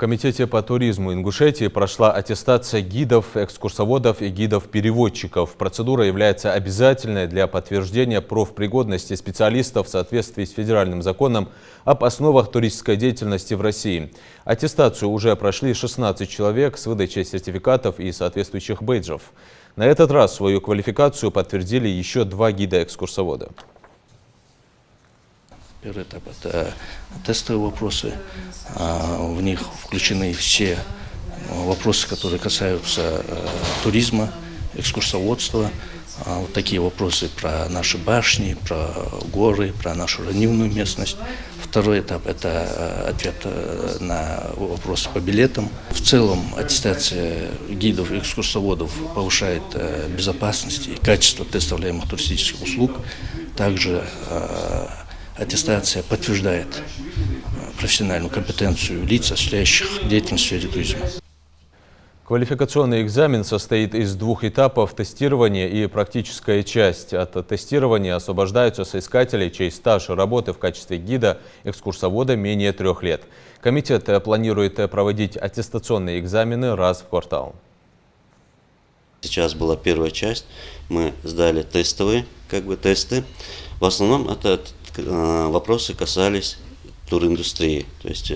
Комитете по туризму Ингушетии прошла аттестация гидов, экскурсоводов и гидов-переводчиков. Процедура является обязательной для подтверждения профпригодности специалистов в соответствии с федеральным законом об основах туристической деятельности в России. Аттестацию уже прошли 16 человек с выдачей сертификатов и соответствующих бейджев. На этот раз свою квалификацию подтвердили еще 2 гида-экскурсовода. Первый этап – это тестовые вопросы. В них включены все вопросы, которые касаются туризма, экскурсоводства. Вот такие вопросы про наши башни, про горы, про нашу равнинную местность. Второй этап – это ответ на вопросы по билетам. В целом аттестация гидов и экскурсоводов повышает безопасность и качество предоставляемых туристических услуг. Также аттестация подтверждает профессиональную компетенцию лиц, осуществляющих деятельность в сфере туризма. Квалификационный экзамен состоит из 2 этапов – тестирования и практическая часть. От тестирования освобождаются соискатели, чей стаж работы в качестве гида, экскурсовода менее 3 лет. Комитет планирует проводить аттестационные экзамены раз в квартал. Сейчас была первая часть, мы сдали тестовые тесты. В основном это вопросы касались туриндустрии, то есть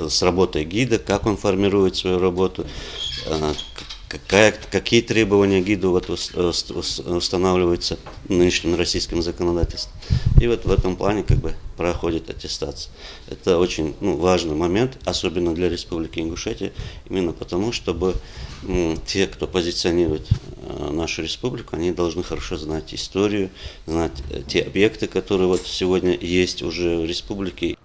с работой гида, как он формирует свою работу, какие требования гиду устанавливаются нынешним российским законодательством. И вот в этом плане проходит аттестация. Это очень важный момент, особенно для Республики Ингушетия, именно потому, чтобы те, кто позиционирует нашу республику, они должны хорошо знать историю, знать те объекты, которые сегодня есть уже в республике.